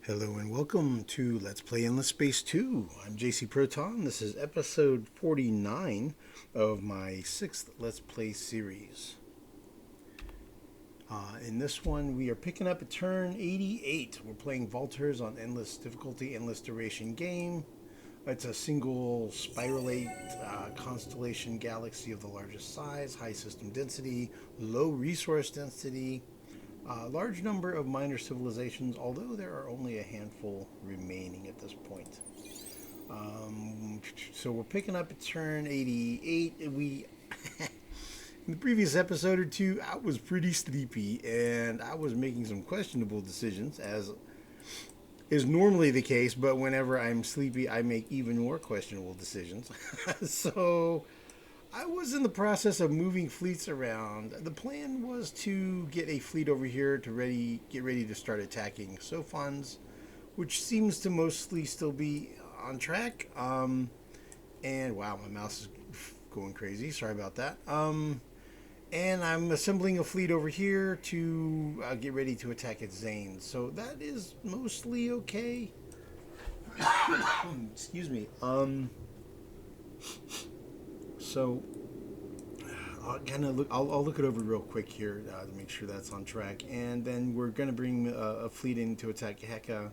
Hello and welcome to Let's Play Endless Space 2. I'm JC Proton. This is episode 49 of my 6th Let's Play series. In this one, we are picking up at turn 88. We're playing Vaulters on Endless Difficulty, Endless Duration game. It's a single spiralate constellation galaxy of the largest size, high system density, low resource density. Large number of minor civilizations, although there are only a handful remaining at this point. So we're picking up at turn 88. We in the previous episode or two, I was pretty sleepy and I was making some questionable decisions, as is normally the case. But whenever I'm sleepy, I make even more questionable decisions. So I was in the process of moving fleets around. The plan was to get a fleet over here to get ready to start attacking Sophons, which seems to mostly still be on track. And wow, my mouse is going crazy. Sorry about that. And I'm assembling a fleet over here to get ready to attack at Zane. So that is mostly okay. Excuse me. So I'll look it over real quick here to make sure that's on track, and then we're gonna bring a fleet in to attack Heka.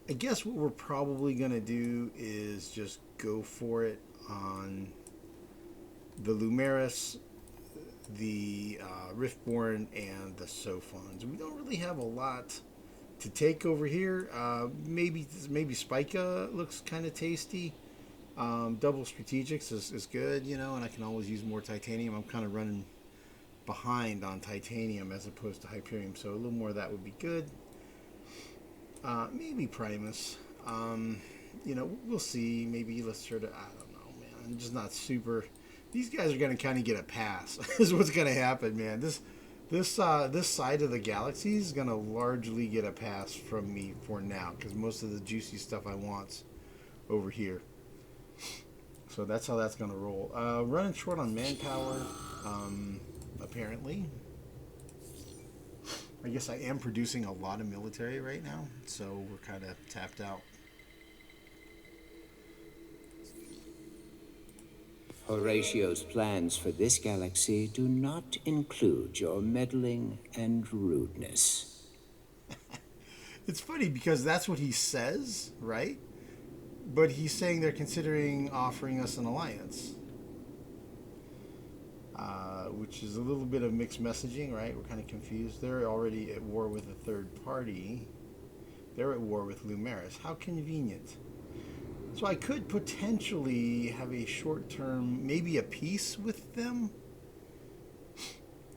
I guess what we're probably gonna do is just go for it on the Lumeris, the Riftborn, and the Sophons. We don't really have a lot to take over here. Maybe Spica looks kind of tasty. Double strategics is good, and I can always use more titanium. I'm kind of running behind on titanium as opposed to Hyperium, so a little more of that would be good. Maybe Primus. We'll see. Maybe let's sort of, I don't know, man. I'm just not super. These guys are going to kind of get a pass. This is what's going to happen, man. This side of the galaxy is going to largely get a pass from me for now, because most of the juicy stuff I want's over here. So that's how that's going to roll. Running short on manpower, apparently. I guess I am producing a lot of military right now, so we're kind of tapped out. Horatio's plans for this galaxy do not include your meddling and rudeness. It's funny because that's what he says, right? But he's saying they're considering offering us an alliance, which is a little bit of mixed messaging, right? We're kind of confused. They're already at war with a third party. They're at war with Lumeris. How convenient. So I could potentially have a short-term, maybe a peace with them.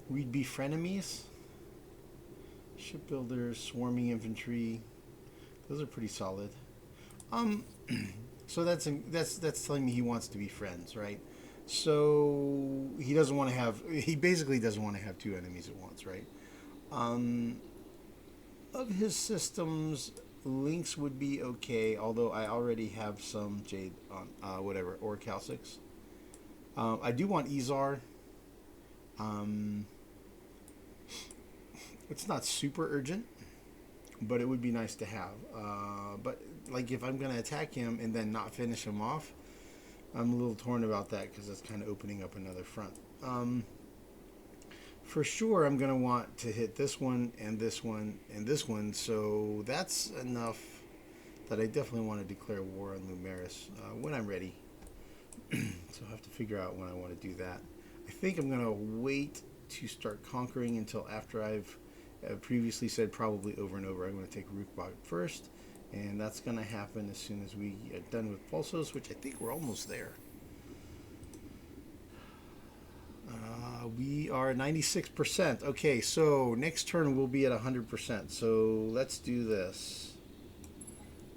We'd be frenemies. Shipbuilders, swarming infantry. Those are pretty solid. So that's telling me he wants to be friends, right? So he basically doesn't want to have two enemies at once, right? Of his systems, Lynx would be okay, although I already have some Jade on, or Calcix. I do want Izar. It's not super urgent, but it would be nice to have. But like, if I'm going to attack him and then not finish him off, I'm a little torn about that, because that's kind of opening up another front. For sure, I'm going to want to hit this one and this one and this one, so that's enough that I definitely want to declare war on Lumeris when I'm ready. So I'll have to figure out when I want to do that. I think I'm going to wait to start conquering until after I've previously said, probably over and over, I'm going to take Rookbog first, and that's going to happen as soon as we get done with Pulsos, which I think we're almost there. We are 96%. Okay, so next turn we'll be at 100%. So let's do this.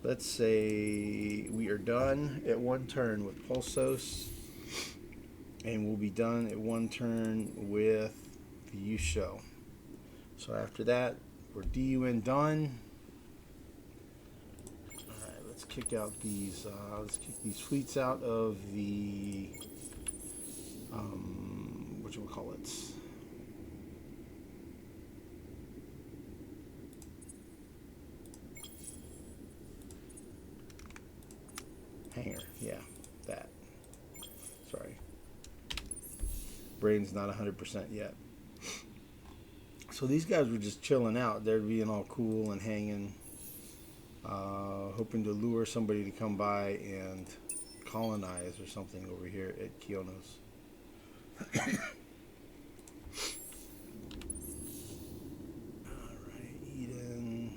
Let's say we are done at one turn with Pulsos, and we'll be done at one turn with the Yusho. So after that, we're DUN done. All right, let's kick out these. Let's kick these fleets out of the whatchamacallit. here. Yeah, that. Sorry. Brain's not 100% yet. So these guys were just chilling out. They're being all cool and hanging, hoping to lure somebody to come by and colonize or something over here at Kionos. Alright, Eden.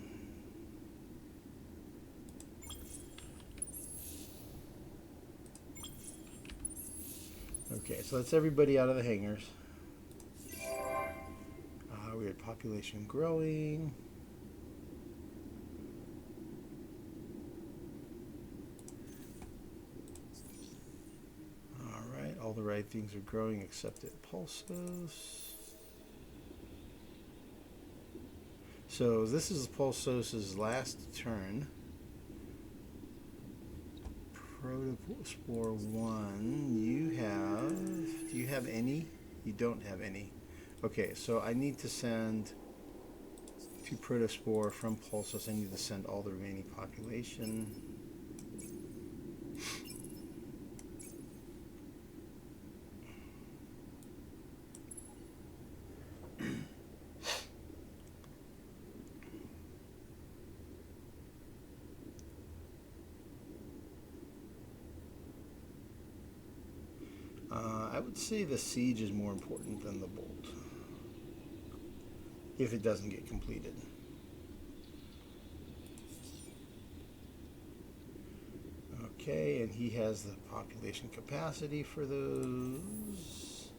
Okay, so that's everybody out of the hangars. We had population growing. Alright, all the right things are growing except at Pulsos. So this is Pulsos' last turn. Protospore 1, do you have any? You don't have any. Okay, so I need to send to Protospore from Pulsos. I need to send all the remaining population. I would say the siege is more important than the bolt, if it doesn't get completed. Okay, and he has the population capacity for those.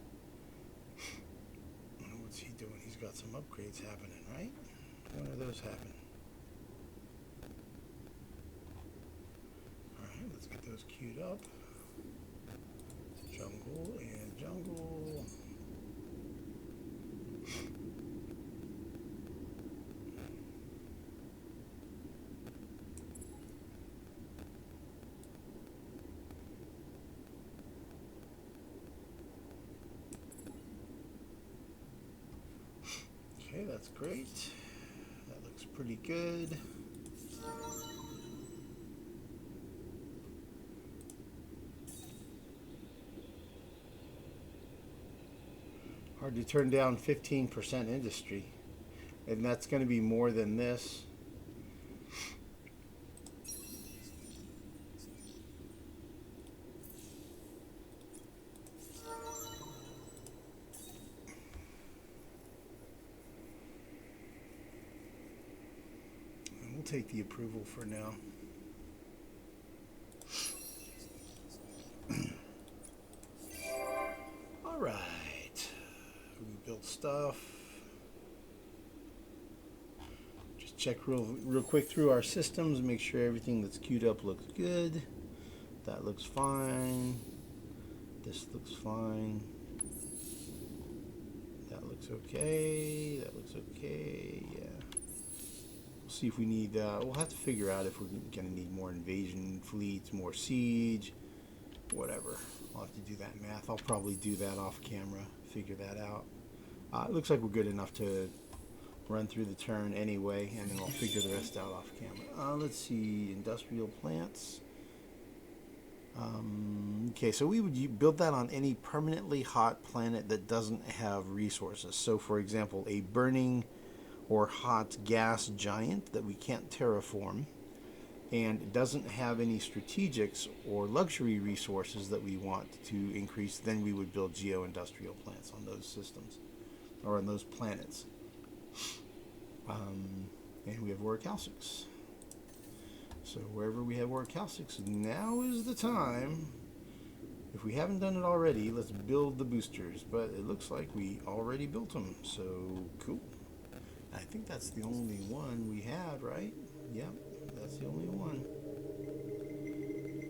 What's he doing? He's got some upgrades happening, right? When are those happening? Alright, let's get those queued up. Jungle and jungle. Okay, that's great. That looks pretty good. Hard to turn down 15% industry, and that's going to be more than this. And we'll take the approval for now. All right. We built stuff. Just check real quick through our systems, make sure everything that's queued up looks good. That looks fine. This looks fine. That looks okay. That looks okay. Yeah. We'll see if we need. We'll have to figure out if we're gonna need more invasion fleets, more siege, whatever. I'll have to do that math. I'll probably do that off camera. Figure that out. It looks like we're good enough to run through the turn anyway, and then I'll figure the rest out off camera. Let's see, industrial plants. Okay, so we would build that on any permanently hot planet that doesn't have resources. So, for example, a burning or hot gas giant that we can't terraform, and it doesn't have any strategics or luxury resources that we want to increase, then we would build geo-industrial plants on those systems, or on those planets. And we have Orichalcics. So wherever we have Orichalcics, now is the time. If we haven't done it already, let's build the boosters. But it looks like we already built them, so cool. I think that's the only one we had, right? Yep, that's the only one.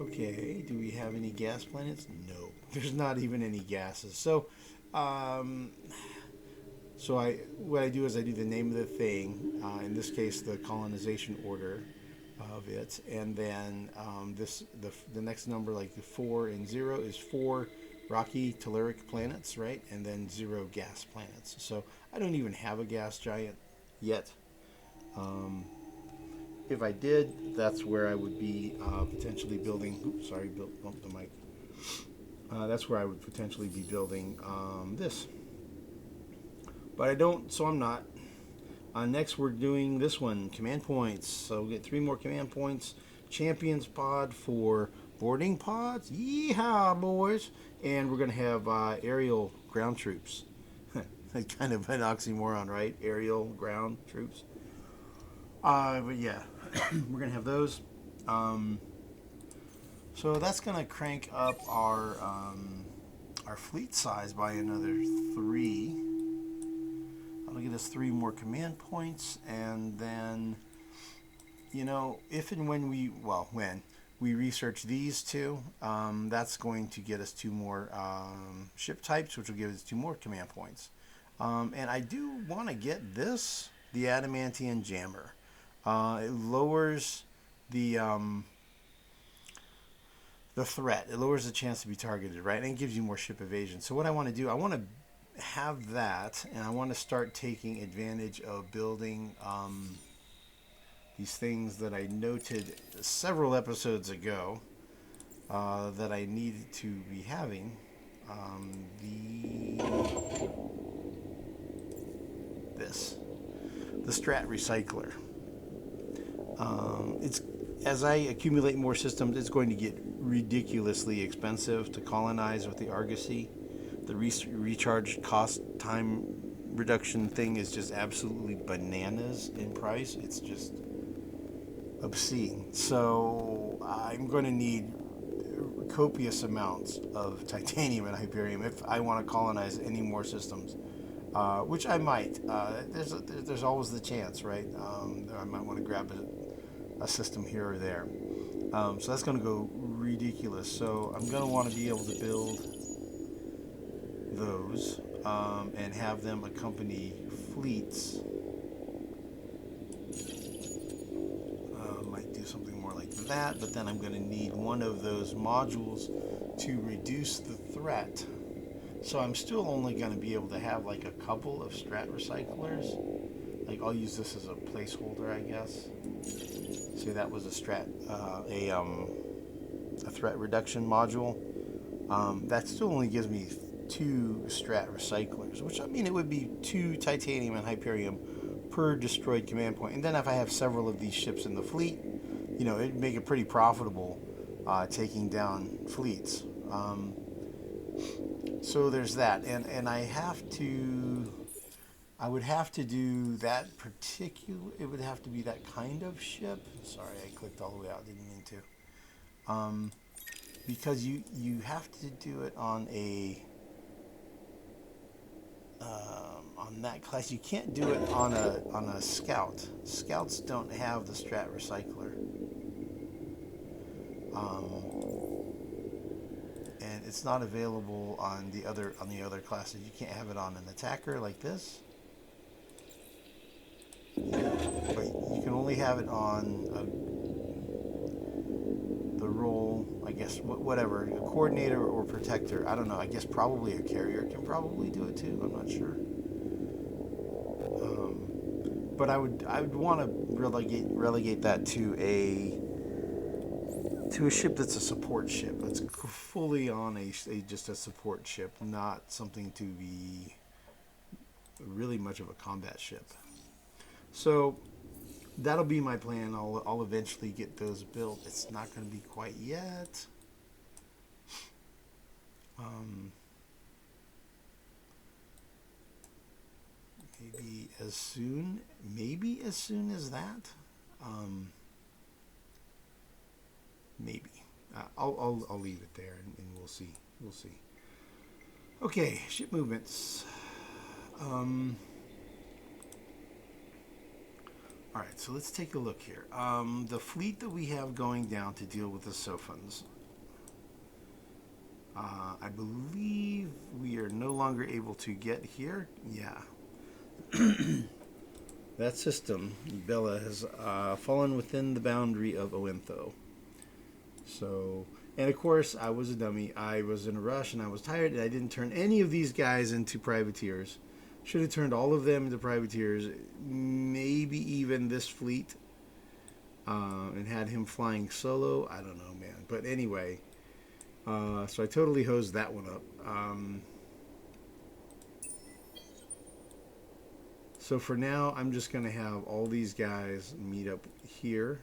Okay, do we have any gas planets? No, there's not even any gases. So, what I do is I do the name of the thing, in this case the colonization order of it, and then the next number, like the 4 and 0, is 4 rocky telluric planets, right? And then 0 gas planets. So I don't even have a gas giant yet. if I did, that's where I would be potentially building. Oops, sorry, bumped the mic. That's where I would potentially be building this. But I don't, so I'm not. Next, we're doing this one, command points. So we'll get 3 more command points. Champions pod for boarding pods. Yeehaw, boys. And we're going to have aerial ground troops. That's kind of an oxymoron, right? Aerial ground troops. But yeah, we're going to have those. So that's going to crank up our fleet size by another 3. That'll get us 3 more command points, and then, you know, if and when we research these 2, that's going to get us 2 more ship types, which will give us 2 more command points. And I do want to get this, the Adamantian Jammer. It lowers the threat. It lowers the chance to be targeted, right? And it gives you more ship evasion. So what I want to do, I want to have that, and I want to start taking advantage of building these things that I noted several episodes ago that I needed to be having. The Strat Recycler. It's as I accumulate more systems, it's going to get ridiculously expensive to colonize with the Argosy. The recharge cost time reduction thing is just absolutely bananas in price. It's just obscene. So I'm going to need copious amounts of titanium and hyperium if I want to colonize any more systems, which I might. There's always the chance, right? I might want to grab a system here or there. So that's going to go ridiculous. So I'm going to want to be able to build those and have them accompany fleets. Might do something more like that, but then I'm going to need one of those modules to reduce the threat. So I'm still only going to be able to have like a couple of strat recyclers. Like I'll use this as a placeholder, I guess. Say that was a threat reduction module. That still only gives me 2 strat recyclers, which I mean it would be 2 titanium and hyperium per destroyed command point. And then if I have several of these ships in the fleet, you know, it'd make it pretty profitable taking down fleets. So there's that, and I would have to do that particular. It would have to be that kind of ship. Sorry, I clicked all the way out. Didn't mean to. Because you have to do it on that class. You can't do it on a scout. Scouts don't have the strat recycler. And it's not available on the other classes. You can't have it on an attacker like this. But you can only have it on the role, I guess, whatever, a coordinator or protector. I don't know. I guess probably a carrier can probably do it too. I'm not sure. But I would want to relegate that to a ship that's a support ship. That's fully on just a support ship, not something to be really much of a combat ship. So that'll be my plan. I'll eventually get those built. It's not going to be quite yet. Maybe as soon as that. Maybe. I'll leave it there and we'll see. Okay, ship movements. All right, so let's take a look here. The fleet that we have going down to deal with the Sophons. I believe we are no longer able to get here. Yeah. That system, Bella, has fallen within the boundary of Oentho. So, and of course, I was a dummy. I was in a rush and I was tired and I didn't turn any of these guys into privateers. Should have turned all of them into privateers. Maybe even this fleet. and had him flying solo. I don't know, man. But anyway, so I totally hosed that one up. So for now, I'm just going to have all these guys meet up here.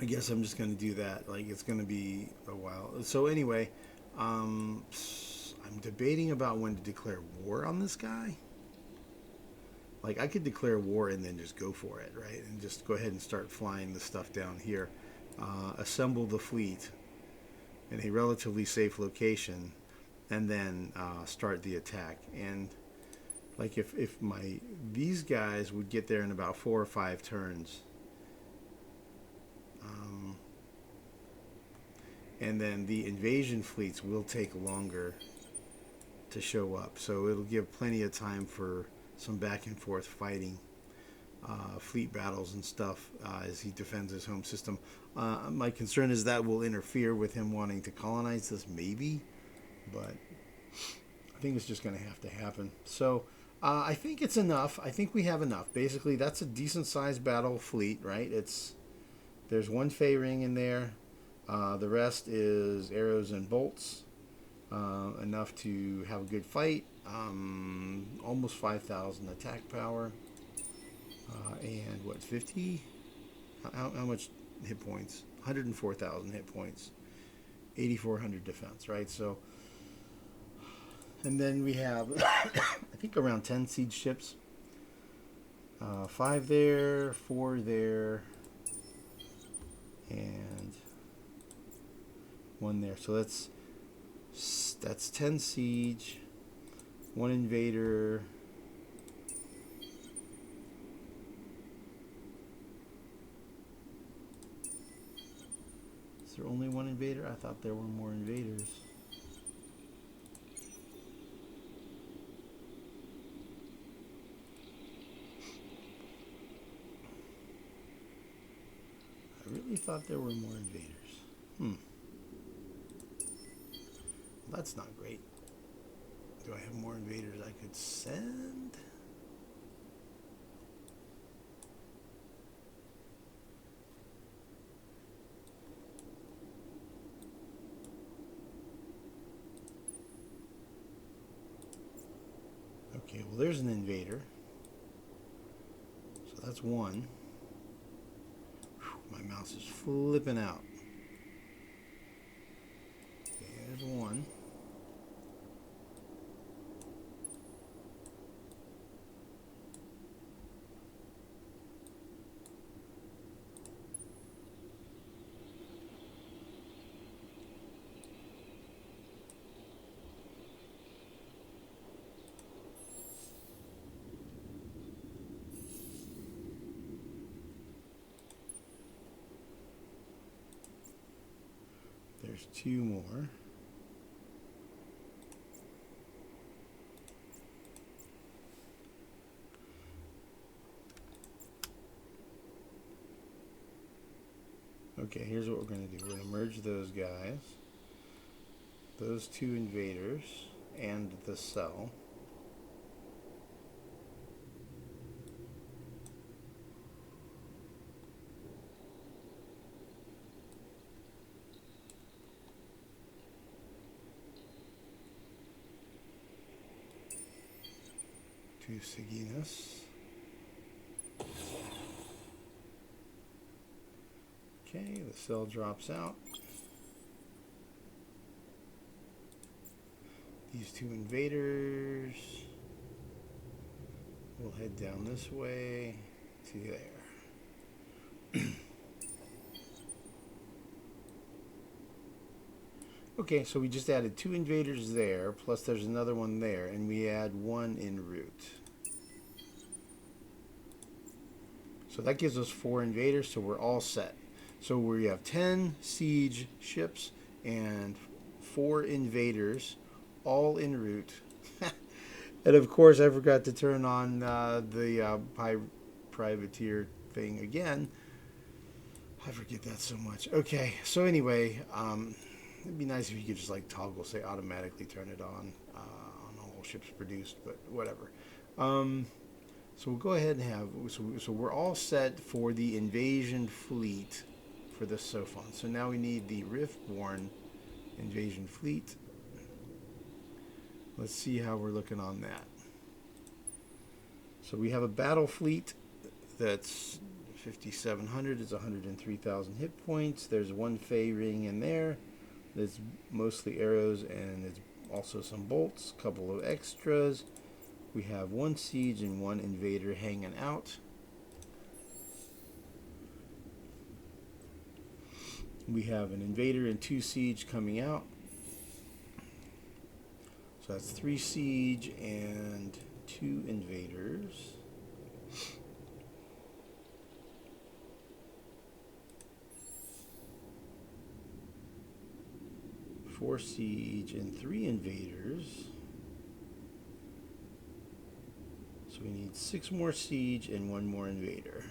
I guess I'm just going to do that. Like, it's going to be a while. So anyway, I'm debating about when to declare war on this guy. Like, I could declare war and then just go for it, right? And just go ahead and start flying the stuff down here. Assemble the fleet in a relatively safe location, and then start the attack. And like, if these guys would get there in about 4 or 5 turns, and then the invasion fleets will take longer to show up, so it'll give plenty of time for some back and forth fighting, fleet battles and stuff, as he defends his home system. My concern is that will interfere with him wanting to colonize this, maybe, but I think it's just going to have to happen. So I think it's enough. I think we have enough. Basically, that's a decent sized battle fleet, right? There's one Fey ring in there. The rest is arrows and bolts. Enough to have a good fight. Almost 5,000 attack power. And what, 50? How much hit points? 104,000 hit points. 8,400 defense, right? So, and then we have, I think, around 10 siege ships. 5 there, 4 there, and 1 there. So that's 10 siege, 1 invader. Is there only 1 invader? I thought there were more invaders. I really thought there were more invaders. Well, that's not great. Do I have more invaders I could send? Okay, well, there's an invader. So that's 1. Whew, my mouse is flipping out. Okay, there's 1. There's 2 more. Okay, here's what we're going to do. We're going to merge those guys, those 2 invaders, and the cell. To Saginas. Okay, the cell drops out. These 2 invaders will head down this way to there. Okay, so we just added 2 invaders there, plus there's another one there, and we add 1 en route. So that gives us 4 invaders, so we're all set. So we have 10 siege ships and 4 invaders, all en route. And of course, I forgot to turn on the privateer thing again. I forget that so much. Okay, so anyway, it'd be nice if you could just like toggle, say automatically turn it on all ships produced, but whatever. Um, so we'll go ahead and have, so we're all set for the invasion fleet for the Sophons. So now we need the Riftborn invasion fleet. Let's see how we're looking on that. So we have a battle fleet that's 5,700. It's 103,000 hit points. There's one Fey ring in there. There's mostly arrows and there's also some bolts, a couple of extras. We have one siege and one invader hanging out. We have an invader and 2 siege coming out. So that's 3 siege and 2 invaders. Four siege and 3 invaders. So we need 6 more siege and 1 more invader.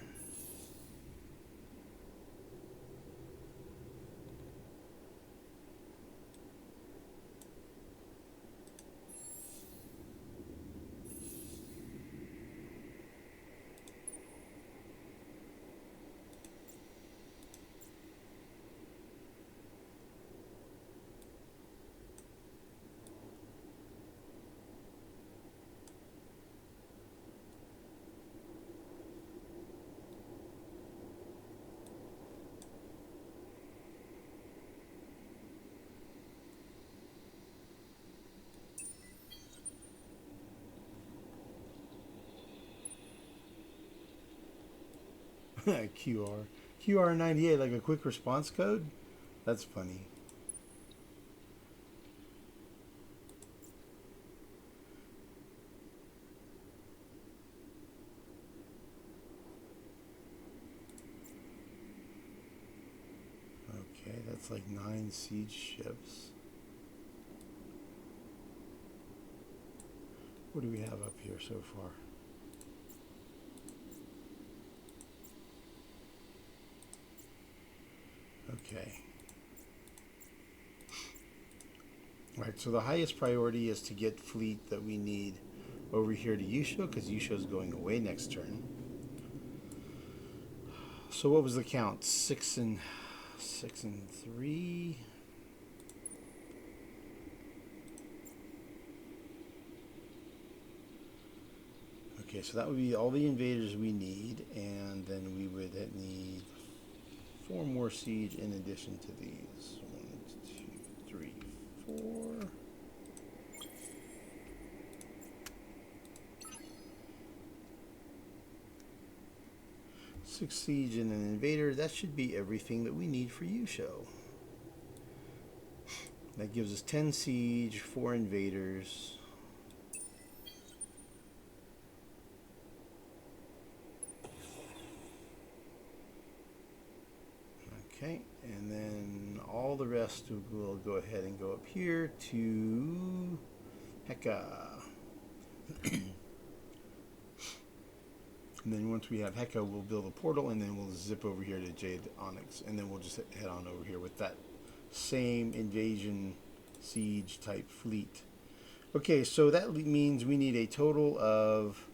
QR98, like a quick response code? That's funny. Okay, that's like 9 siege ships. What do we have up here so far? Okay. All right, so the highest priority is to get fleet that we need over here to Yusho, because Yusho is going away next turn. So what was the count? 6 and 3. Okay, so that would be all the invaders we need, and then we would need 4 more siege in addition to these. 1, 2, 3, 4. Six siege and an invader. That should be everything that we need for Yusho. That gives us 10 siege, 4 invaders. Okay, and then all the rest will go ahead and go up here to Heka. And then once we have Heka, we'll build a portal, and then we'll zip over here to Jade Onyx, and then we'll just head on over here with that same invasion siege type fleet. Okay, so that means we need a total of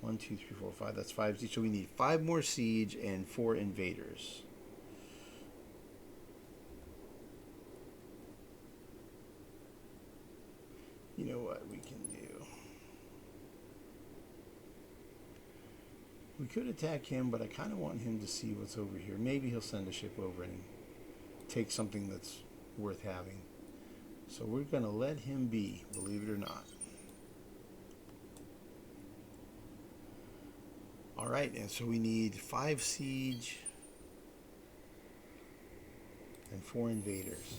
1, 2, 3, 4, 5. That's 5 siege. So we need 5 more siege and 4 invaders. You know what we can do? We could attack him, but I kind of want him to see what's over here. Maybe he'll send a ship over and take something that's worth having. So we're going to let him be, believe it or not. All right, and so we need 5 siege and 4 invaders.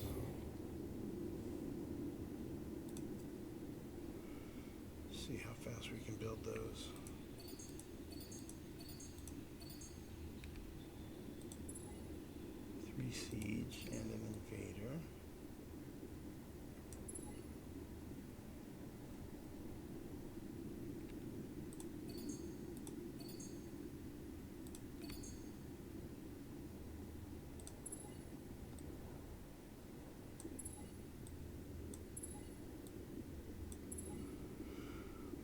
See how fast we can build those. Siege and an invader.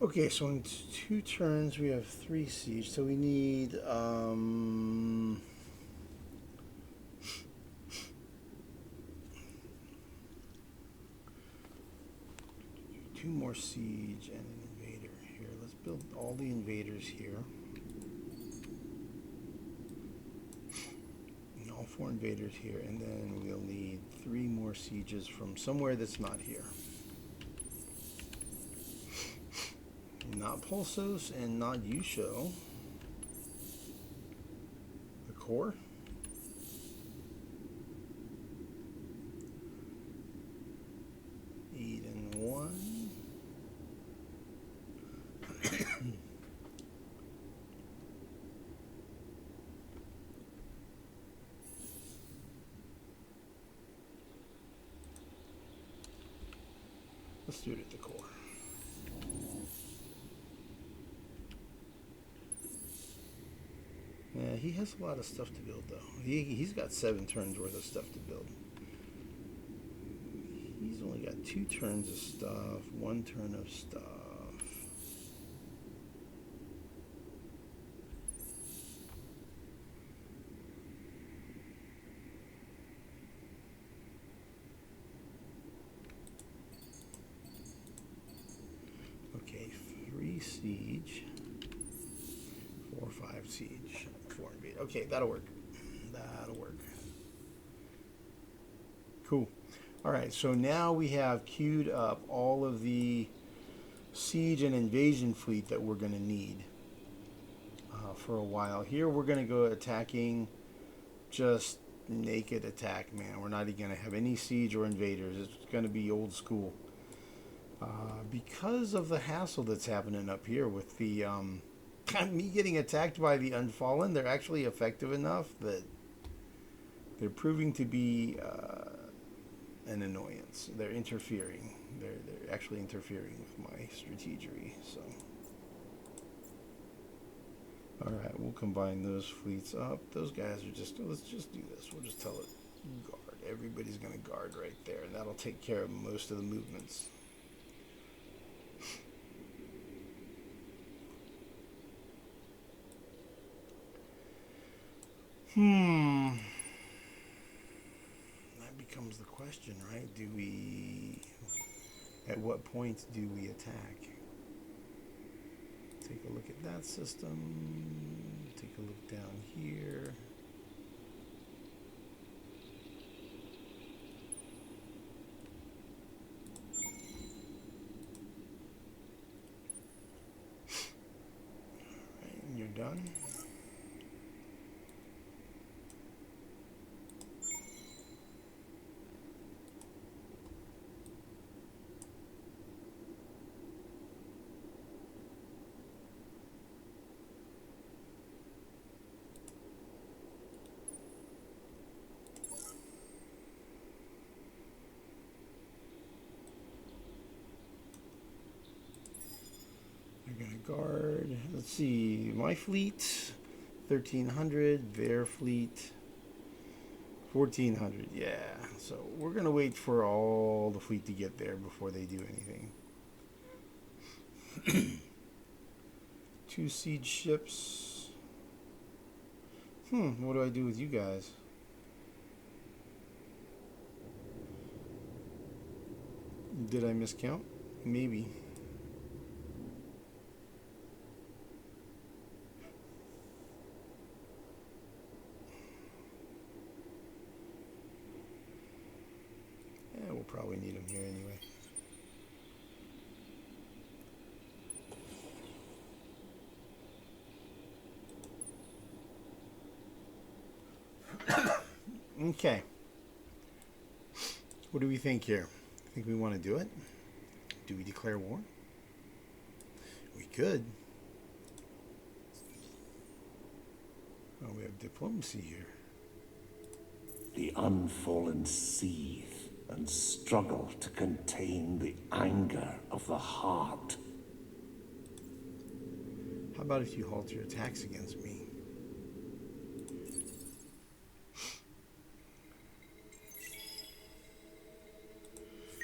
Okay, so in 2 turns we have 3 siege, so we need 2 more siege and an invader. Here, let's build all the invaders here. And all 4 invaders here, and then we'll need 3 more sieges from somewhere that's not here. Not Pulsos and not Yusho. The core. Eden 1. Let's do it at the core. Yeah, he has a lot of stuff to build, though. He's got 7 turns worth of stuff to build. He's only got 2 turns of stuff, 1 turn of stuff. Okay, 3 siege. 4, 5 siege, 4 invade. Okay, that'll work. That'll work. Cool. All right, so now we have queued up all of the siege and invasion fleet that we're going to need for a while. Here we're going to go attacking, just naked attack, man. We're not even going to have any siege or invaders. It's going to be old school. Because of the hassle that's happening up here with the me getting attacked by the Unfallen, they're actually effective enough that they're proving to be an annoyance. They're interfering. They're actually interfering with my strategery. So, all right, we'll combine those fleets up. Those guys are just. Let's just do this. We'll just tell it guard. Everybody's going to guard right there, and that'll take care of most of the movements. That becomes the question, right? At what point do we attack? Take a look at that system. Take a look down here. All right, and you're done. They're going to guard. Let's see. My fleet, 1,300. Their fleet, 1,400. Yeah. So we're going to wait for all the fleet to get there before they do anything. 2 siege ships. What do I do with you guys? Did I miscount? Maybe. Yeah, we'll probably need them here anyway. Okay. What do we think here? Think we want to do it? Do we declare war? We could. Oh, we have diplomacy here. The Unfallen seethe and struggle to contain the anger of the heart. How about if you halt your attacks against me?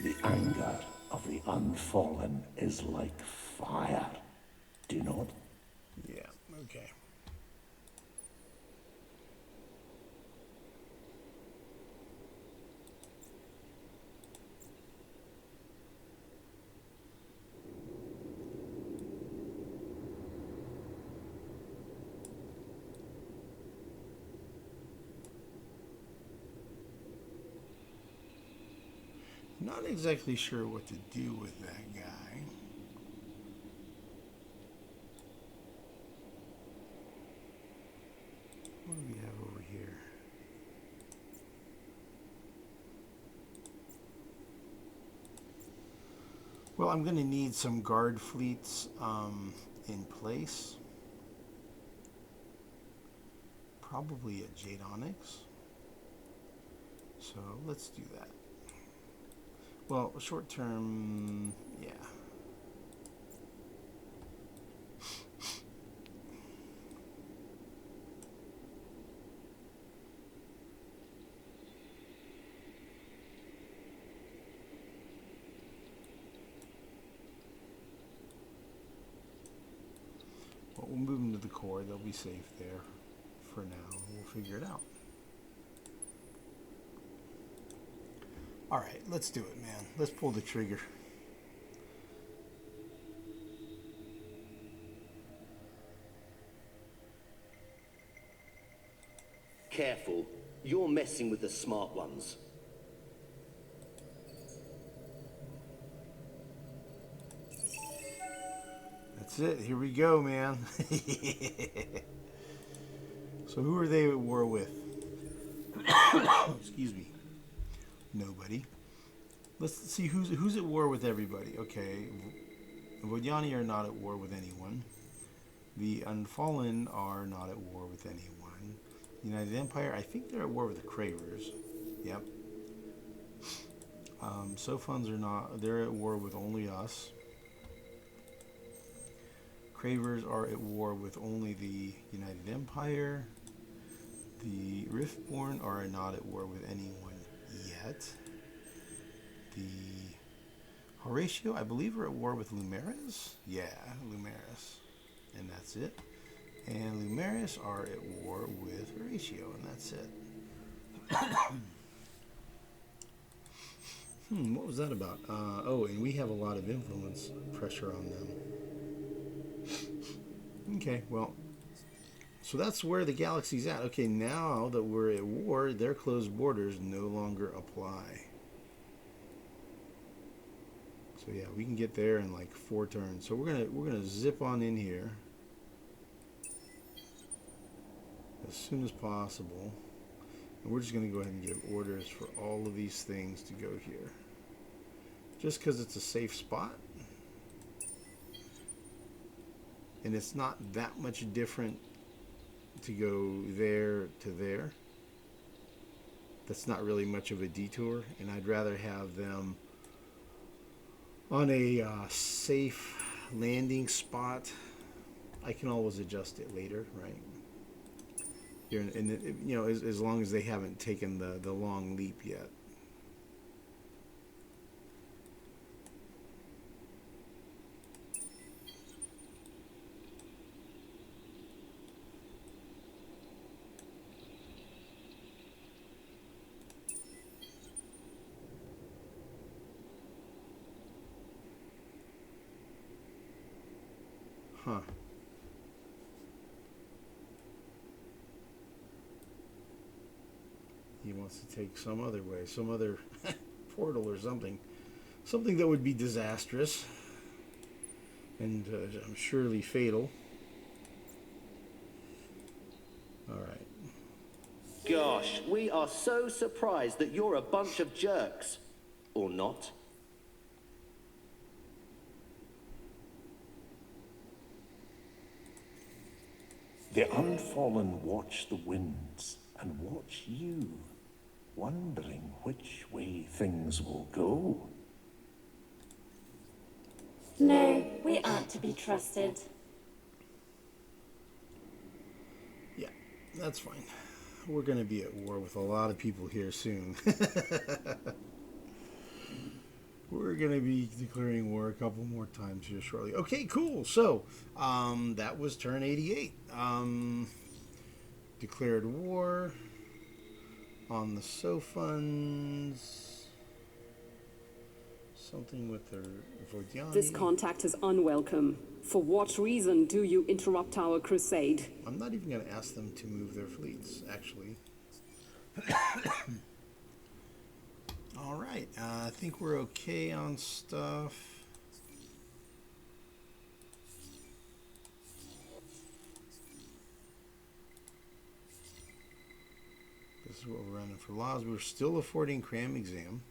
The anger of the Unfallen is like fire, do not? Yeah, okay. Not exactly sure what to do with that guy. What do we have over here? Well, I'm going to need some guard fleets in place. Probably at Jade Onyx. So let's do that. Well, short term, yeah. Well, we'll move them to the core. They'll be safe there for now. We'll figure it out. All right, let's do it, man. Let's pull the trigger. Careful. You're messing with the smart ones. That's it. Here we go, man. So who are they at war with? Excuse me. Nobody. Let's see who's at war with everybody. Okay, Vodyani are not at war with anyone. The Unfallen are not at war with anyone. The United Empire, I think they're at war with the Cravers. Yep. Sophons are not. They're at war with only us. Cravers are at war with only the United Empire. The Riftborn are not at war with anyone yet. The Horatio, I believe, are at war with Lumeris. Yeah, Lumeris. And that's it. And Lumeris are at war with Horatio, and that's it. What was that about? Oh, and we have a lot of influence pressure on them. Okay, well, so that's where the galaxy's at. Okay, now that we're at war, their closed borders no longer apply. So yeah, we can get there in like 4 turns. So we're gonna zip on in here as soon as possible, and we're just gonna go ahead and give orders for all of these things to go here, just because it's a safe spot. And it's not that much different to go there to there. That's not really much of a detour, and I'd rather have them on a safe landing spot. I can always adjust it later, right? Here, and you know, as long as they haven't taken the long leap yet. Huh. He wants to take some other way, some other portal or something. Something that would be disastrous and surely fatal. All right. Gosh, we are so surprised that you're a bunch of jerks. Or not. The Unfallen watch the winds and watch you, wondering which way things will go. No, we aren't to be trusted. Yeah, that's fine. We're going to be at war with a lot of people here soon. We're going to be declaring war a couple more times here shortly. Okay, cool. So, that was turn 88. Declared war on the Sophons. Something with the Vodiani. This contact is unwelcome. For what reason do you interrupt our crusade? I'm not even going to ask them to move their fleets, actually. All right, I think we're okay on stuff. This is what we're running for laws. We're still affording cram exam.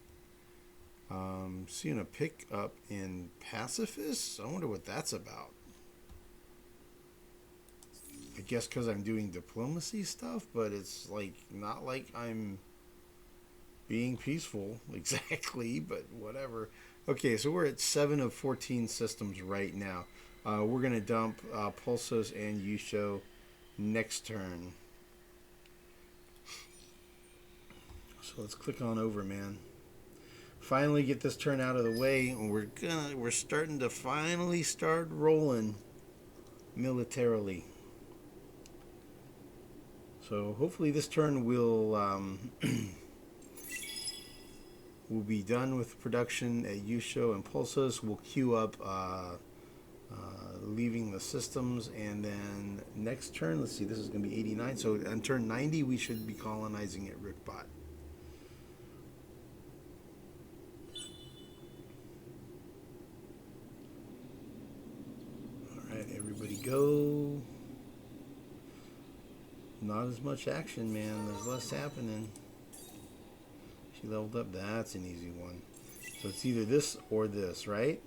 Seeing a pick up in pacifists. I wonder what that's about. I guess because I'm doing diplomacy stuff, but it's like not like I'm being peaceful exactly, but whatever. Okay, so we're at 7 of 14 systems right now. We're gonna dump Pulsos and Yusho next turn. So let's click on over, man. Finally get this turn out of the way, and we're starting to finally start rolling militarily. So hopefully this turn will we'll be done with production at Yusho and Pulsos. We'll queue up leaving the systems, and then next turn, let's see, this is going to be 89. So on turn 90, we should be colonizing at Rickbot. All right, everybody go. Not as much action, man. There's less happening. She leveled up. That's an easy one. So it's either this or this, right?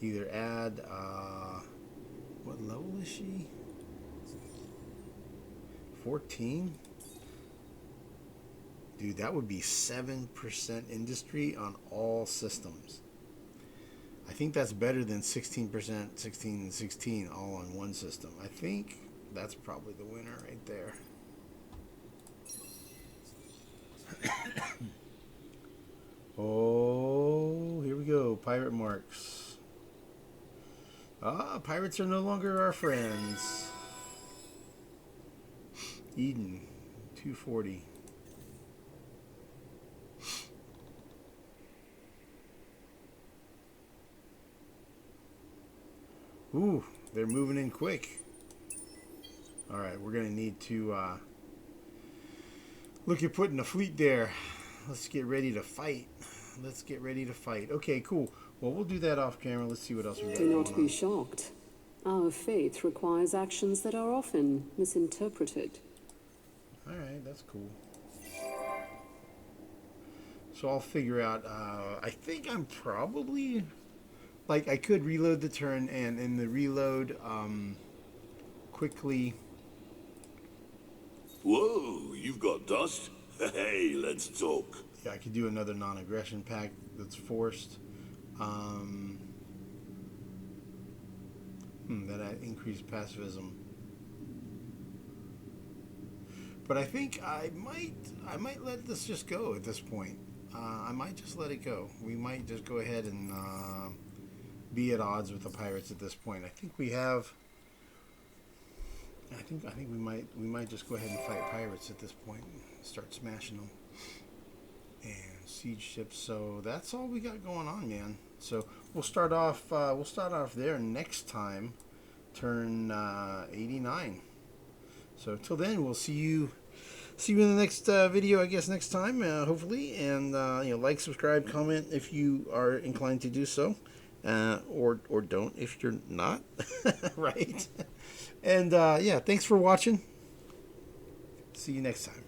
Either add, what level is she? 14? Dude, that would be 7% industry on all systems. I think that's better than 16%, 16, and 16 all on one system. I think that's probably the winner right there. Oh, here we go. Pirate marks. Ah, pirates are no longer our friends. Eden, 240. Ooh, they're moving in quick. All right, we're going to need to look at putting a fleet there. Let's get ready to fight. Let's get ready to fight. Okay, cool. Well, we'll do that off camera. Let's see what else we got. Do not be shocked. Our faith requires actions that are often misinterpreted. All right, that's cool. So I'll figure out, I think I'm probably, like, I could reload the turn, and in the reload, quickly. Whoa, you've got dust? Hey, let's talk. Yeah, I could do another non-aggression pact that's forced. That increased pacifism. But I think I might let this just go at this point. I might just let it go. We might just go ahead and be at odds with the pirates at this point. I think we have. I think we might just go ahead and fight pirates at this point. Start smashing them and siege ships. So that's all we got going on, man. So we'll start off there next time, turn 89. So till then, we'll see you in the next video, I guess, next time, hopefully. And like, subscribe, comment if you are inclined to do so, or don't if you're not, right? And yeah, thanks for watching. See you next time.